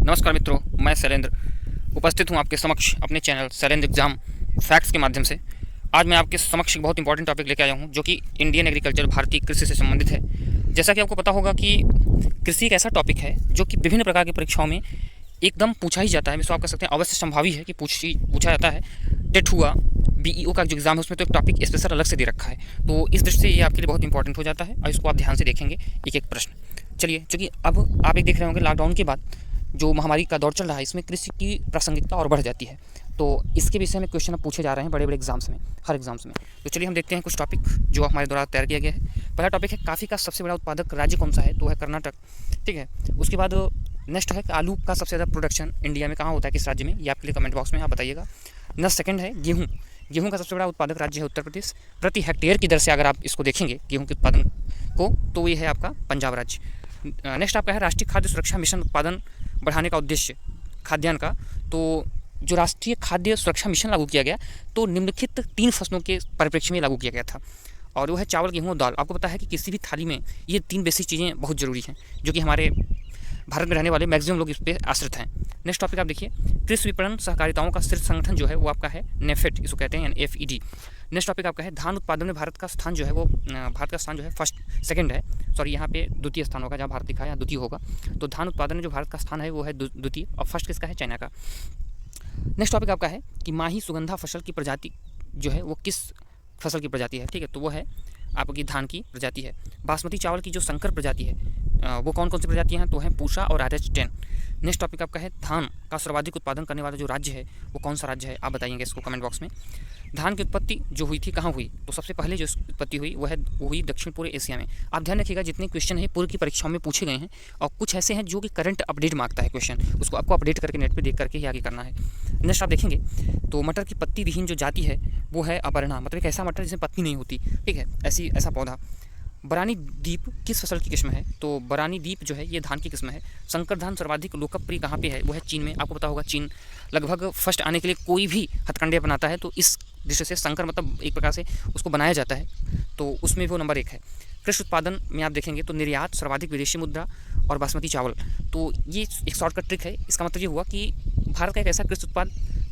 नमस्कार मित्रों, मैं शैलेंद्र उपस्थित हूं आपके समक्ष अपने चैनल शैलेंद्र एग्जाम फैक्ट्स के माध्यम से। आज मैं आपके समक्ष एक बहुत इंपॉर्टेंट टॉपिक लेकर आया हूं जो कि इंडियन एग्रीकल्चर, भारतीय कृषि से संबंधित है। जैसा कि आपको पता होगा कि कृषि एक ऐसा टॉपिक है जो कि विभिन्न प्रकार की परीक्षाओं में एकदम पूछा ही जाता है। मित्रों, आप कह सकते हैं अवश्य संभावी है कि पूछा जाता है। टेट हुआ, बीईओ का जो एग्जाम है उसमें तो एक टॉपिक स्पेशल अलग से दे रखा है, तो इस दृष्टि से ये आपके लिए बहुत इंपॉर्टेंट हो जाता है और इसको आप ध्यान से देखेंगे एक एक प्रश्न। चलिए, चूँकि अब आप एक देख रहे होंगे लॉकडाउन के बाद जो महामारी का दौर चल रहा है, इसमें कृषि की प्रासंगिकता और बढ़ जाती है। तो इसके विषय में क्वेश्चन अब पूछे जा रहे हैं बड़े बड़े एग्जाम्स में, हर एग्जाम्स में। तो चलिए हम देखते हैं कुछ टॉपिक जो हमारे द्वारा तैयार किया गया है। पहला टॉपिक है कॉफ़ी का सबसे बड़ा उत्पादक राज्य कौन सा है, तो है कर्नाटक। ठीक है, उसके बाद नेक्स्ट है आलू का सबसे ज़्यादा प्रोडक्शन इंडिया में कहाँ होता है, किस राज्य में, ये आपके लिए कमेंट बॉक्स में आप बताइएगा। नेक्स्ट सेकंड है गेहूँ का सबसे बड़ा उत्पादक राज्य है उत्तर प्रदेश। प्रति हेक्टेयर की दर से अगर आप इसको देखेंगे गेहूँ के उत्पादन को, तो ये है आपका पंजाब राज्य। नेक्स्ट आपका है राष्ट्रीय खाद्य सुरक्षा मिशन उत्पादन बढ़ाने का उद्देश्य खाद्यान्न का। तो जो राष्ट्रीय खाद्य सुरक्षा मिशन लागू किया गया, तो निम्नलिखित 3 फसलों के परिप्रेक्ष्य में लागू किया गया था, और वो है चावल, गेहूँ और दाल। आपको पता है कि किसी भी थाली में ये 3 बेसिक चीज़ें बहुत ज़रूरी हैं, जो कि हमारे भारत में रहने वाले मैक्सिमम लोग इस पर आश्रित हैं। नेक्स्ट टॉपिक आप देखिए, कृषि विपणन सहकारिताओं का शीर्ष संगठन जो है वो आपका है नेफेड, इसको कहते हैं NFED। नेक्स्ट टॉपिक आपका है धान उत्पादन में भारत का स्थान जो है वो सेकंड है, सॉरी यहाँ पे द्वितीय स्थान होगा, जहाँ भारत लिखा है यहाँ द्वितीय होगा। तो धान उत्पादन में जो भारत का स्थान है वो है द्वितीय, और फर्स्ट किसका है, चाइना का। नेक्स्ट टॉपिक आपका है कि माही सुगंधा फसल की प्रजाति जो है वो किस फसल की प्रजाति है। ठीक है, तो वो है आपकी धान की प्रजाति है। बासमती चावल की जो संकर प्रजाति है वो कौन कौन सी प्रजातियाँ हैं, तो है पूषा और RH10। नेक्स्ट टॉपिक आपका है धान का सर्वाधिक उत्पादन करने वाला जो राज्य है वो कौन सा राज्य है, आप बताइएगा इसको कमेंट बॉक्स में। धान की उत्पत्ति जो हुई थी कहाँ हुई, तो सबसे पहले जो उत्पत्ति हुई वो हुई दक्षिण पूर्व एशिया में। आप ध्यान रखिएगा, जितने क्वेश्चन है पूर्व की परीक्षाओं में पूछे गए हैं, और कुछ ऐसे हैं जो कि करंट अपडेट मांगता है क्वेश्चन, उसको आपको अपडेट करके नेट पर देख करके ही आगे करना है। नेक्स्ट आप देखेंगे तो मटर की पत्ती विहीन जो जाति है वो है अपर्णा, मतलब एक ऐसा मटर जिसमें पत्ती नहीं होती। ठीक है, ऐसा पौधा। बरानी दीप किस फसल की किस्म है, तो बरानी दीप जो है ये धान की किस्म है। संकर धान सर्वाधिक लोकप्रिय कहाँ पे है, वो है चीन में। आपको पता होगा चीन लगभग फर्स्ट आने के लिए कोई भी हथकंडे बनाता है, तो इस दृष्टि से संकर मतलब एक प्रकार से उसको बनाया जाता है, तो उसमें वो नंबर 1 है। कृषि उत्पादन में आप देखेंगे तो निर्यात सर्वाधिक विदेशी मुद्रा और बासमती चावल। तो ये एक शॉर्टकट ट्रिक है। इसका मतलब ये हुआ कि भारत का एक ऐसा कृषि उत्पाद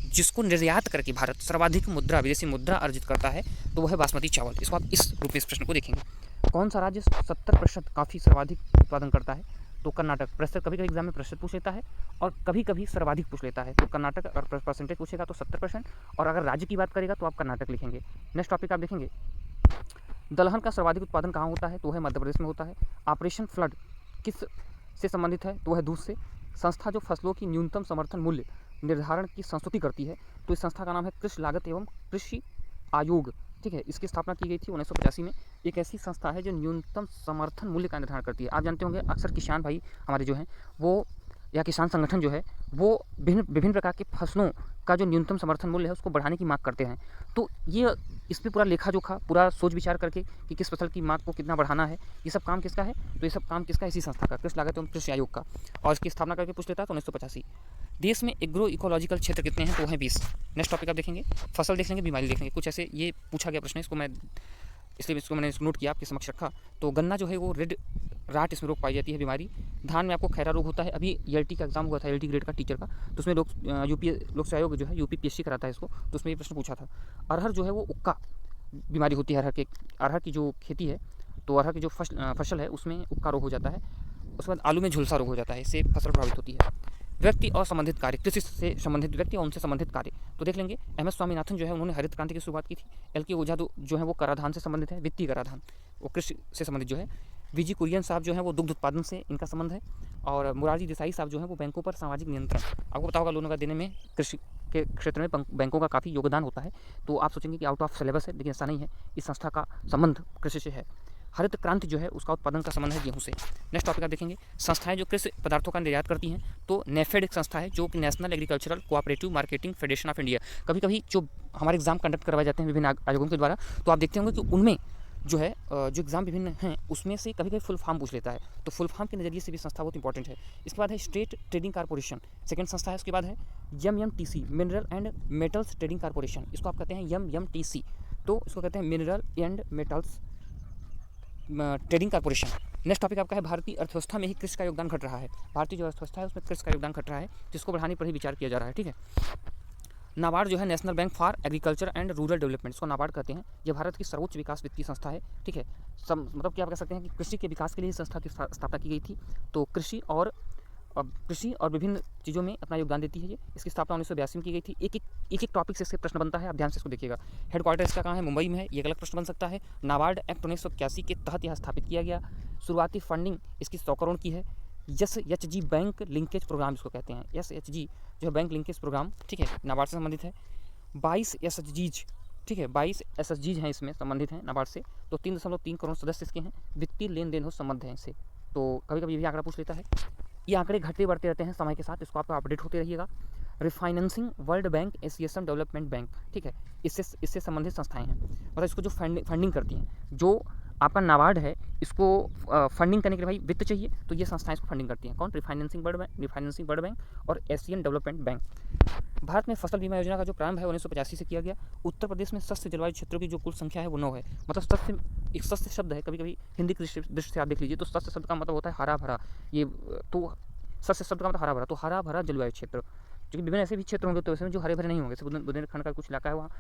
जिसको निर्यात करके भारत सर्वाधिक विदेशी मुद्रा अर्जित करता है, तो वह है बासमती चावल। इसको आप इस रूप में इस प्रश्न को देखेंगे। कौन सा राज्य 70% काफ़ी सर्वाधिक उत्पादन करता है, तो कर्नाटक। प्रतिशत कभी कभी एग्जाम में प्रतिशत पूछ लेता है और कभी कभी सर्वाधिक पूछ लेता है, तो कर्नाटक अगर परसेंटेज पूछेगा तो 70%, और अगर राज्य की बात करेगा तो आप कर्नाटक लिखेंगे। नेक्स्ट टॉपिक आप देखेंगे दलहन का सर्वाधिक उत्पादन कहाँ होता है, तो वह मध्य प्रदेश में होता है। ऑपरेशन फ्लड किस से संबंधित है, तो वह दूध से। संस्था जो फसलों की न्यूनतम समर्थन मूल्य निर्धारण की संस्तुति करती है, तो इस संस्था का नाम है कृषि लागत एवं कृषि आयोग। ठीक है, इसकी स्थापना की गई थी 1985 में। एक ऐसी संस्था है जो न्यूनतम समर्थन मूल्य का निर्धारण करती है। आप जानते होंगे अक्सर किसान भाई हमारे जो हैं वो, या किसान संगठन जो है वो विभिन्न प्रकार की फसलों का जो न्यूनतम समर्थन मूल्य है उसको बढ़ाने की मांग करते हैं। तो ये इस पर पूरा लेखा जोखा, पूरा सोच विचार करके कि किस फसल की मांग को कितना बढ़ाना है, ये सब काम किसका है, तो ये सब काम किसका, इसी संस्था का, कृषि लागत एवं कृषि आयोग का। और इसकी स्थापना करके पूछ लेता है तो 1985। देश में एग्रो इकोलॉजिकल क्षेत्र कितने हैं, तो हैं 20। नेक्स्ट टॉपिक आप देखेंगे फसल देख लेंगे, बीमारी देखेंगे। कुछ ऐसे ये पूछा गया प्रश्न, इसको मैंने नोट किया, आपके समक्ष रखा। तो गन्ना जो है वो रेड राट इसमें रोग पाई जाती है बीमारी। धान में आपको खैरा रोग होता है। अभी ELT का एग्जाम हुआ था, LT ग्रेड का टीचर का, तो उसमें यूपी लोक सेवा आयोग जो है UPPSC कराता है इसको, तो उसमें ये प्रश्न पूछा था। अरहर जो है वो उक्का बीमारी होती है, अरहर की जो खेती है, तो अरहर की जो फसल है उसमें उक्का रोग हो जाता है। उसके बाद आलू में झुलसा रोग हो जाता है, इससे फसल प्रभावित होती है। व्यक्ति और संबंधित कार्य, कृषि से संबंधित व्यक्ति और उनसे संबंधित कार्य, तो देख लेंगे MS स्वामीनाथन जो है उन्होंने हरित क्रांति की शुरुआत की थी। LK ओझा जो है वो कराधान से संबंधित है, वित्तीय कराधान, वो कृषि से संबंधित जो है। VG कुरियन साहब जो है वो दुग्ध उत्पादन से इनका संबंध है। और मुरारजी देसाई साहब जो है वो बैंकों पर सामाजिक नियंत्रण, आपको पता होगा लोनों का देने में कृषि के क्षेत्र में बैंकों का काफ़ी योगदान होता है। तो आप सोचेंगे कि आउट ऑफ सिलेबस है, लेकिन ऐसा नहीं है, इस संस्था का संबंध कृषि से है। हरित क्रांति जो है उसका उत्पादन का संबंध है गेहूं से। नेक्स्ट टॉपिक आप देखेंगे संस्थाएं जो कृषि पदार्थों का निर्यात करती हैं, तो नेफेड एक संस्था है जो कि national agricultural cooperative marketing federation of India. कभी कभी जो हमारे एग्जाम कंडक्ट करवाए जाते हैं विभिन्न आयोगों के द्वारा, तो आप देखते होंगे कि उनमें जो है जो एग्जाम विभिन्न हैं उसमें से कभी कभी फुल फॉर्म पूछ लेता है, तो फुल फॉर्म के नज़रिए से भी संस्था बहुत इंपॉर्टेंट है। इसके बाद है स्टेट ट्रेडिंग कॉर्पोरेशन, सेकंड संस्था है। उसके बाद है MMTC mineral and metals trading corporation, इसको आप कहते हैं MMTC, तो इसको कहते हैं mineral and metals trading corporation. Next topic आपका है भारतीय अर्थव्यवस्था में ही कृषि का योगदान घट रहा है। भारतीय जो अर्थव्यवस्था है उसमें कृषि का योगदान घट रहा है, जिसको बढ़ाने पर ही विचार किया जा रहा है। ठीक है, नाबार्ड जो है national bank for agriculture and rural development, इसको नाबार्ड कहते हैं। ये भारत की सर्वोच्च विकास वित्तीय संस्था है। ठीक है, मतलब क्या आप कह सकते हैं कि कृषि के विकास के लिए संस्था की स्थापना की गई थी। तो कृषि और विभिन्न चीज़ों में अपना योगदान देती है ये। इसकी स्थापना 1982 में की गई थी। एक टॉपिक से इससे प्रश्न बनता है, आप ध्यान से इसको देखिएगा। हेडक्वार्टर इसका कहाँ है? मुंबई में है, ये गलत प्रश्न बन सकता है। नाबार्ड एक्ट 1981 के तहत यह स्थापित किया गया। शुरुआती फंडिंग इसकी 100 करोड़ की है। SHG बैंक लिंकेज प्रोग्राम इसको कहते हैं। SHG जो है बैंक लिंकेज प्रोग्राम, ठीक है, नाबार्ड से संबंधित है। 22 SHGs, ठीक है, 22 SHGs हैं इसमें संबंधित हैं नाबार्ड से। तो 3.3 करोड़ सदस्य इसके हैं। वित्तीय लेन देन हो संबंध है इससे। तो कभी कभी ये भी आंकड़ा पूछ लेता है। ये आंकड़े घटते बढ़ते रहते हैं समय के साथ, इसको आप अपडेट होते रहिएगा। Refinancing world bank, Asian development bank, ठीक है, इससे संबंधित संस्थाएं हैं। मतलब इसको जो फंडिंग करती हैं, जो आपका नाबार्ड है, इसको फंडिंग करने के लिए भाई वित्त चाहिए, तो ये संस्थाएं इसको फंडिंग करती हैं। कौन? रिफाइनेंसिंग वर्ल्ड बैंक और एशियन डेवलपमेंट बैंक। भारत में फसल बीमा योजना का जो प्रारंभ है 1985 से किया गया। उत्तर प्रदेश में शस्य जलवायु क्षेत्रों की जो कुल संख्या है वो 9 है। मतलब शस्य एक शस्य शब्द है, कभी कभी हिंदी की दृष्टि से आप देख लीजिए तो शस्य शब्द का मतलब होता है हरा भरा। ये तो शस्य शब्द का मतलब हरा भरा, तो हरा भरा जलवायु क्षेत्र, जो कि विभिन्न ऐसे भी क्षेत्र होंगे तो वैसे में जो हरे भरे नहीं होंगे। जैसे बुंदेलखंड का कुछ इलाका है, वहाँ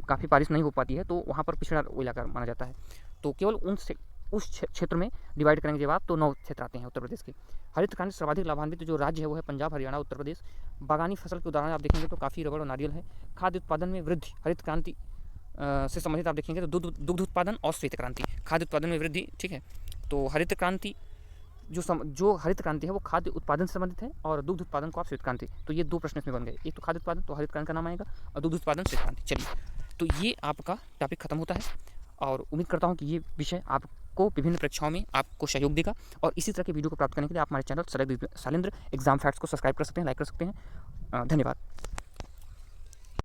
काफ़ी बारिश नहीं हो पाती है, तो वहाँ पर पिछड़ा वो इलाका माना जाता है। तो केवल उस क्षेत्र में डिवाइड करेंगे जब आप, तो 9 क्षेत्र आते हैं उत्तर प्रदेश के। हरित क्रांति सर्वाधिक लाभान्वित जो राज्य है वो है पंजाब, हरियाणा, उत्तर प्रदेश। बागानी फसल के उदाहरण आप देखेंगे तो काफ़ी रबड़ और नारियल है। खाद्य उत्पादन में वृद्धि हरित क्रांति से संबंधित आप देखेंगे तो दुग्ध उत्पादन और श्वेत क्रांति। खाद्य उत्पादन में वृद्धि, ठीक है। तो हरित क्रांति जो हरित क्रांति है वो खाद्य उत्पादन से संबंधित है, और दुग्ध उत्पादन को आप श्वेत क्रांति। तो ये 2 प्रश्न इसमें बन गए। एक तो खाद्य उत्पादन, तो हरित क्रांति का नाम आएगा, और दुग्ध उत्पादन श्वेत क्रांति। चलिए, तो ये आपका टॉपिक खत्म होता है, और उम्मीद करता हूँ कि ये विषय आपको विभिन्न परीक्षाओं में आपको सहयोग देगा। और इसी तरह के वीडियो को प्राप्त करने के लिए आप हमारे चैनल शैलेंद्र एग्जाम फैक्ट्स को सब्सक्राइब कर सकते हैं, लाइक कर सकते हैं। धन्यवाद।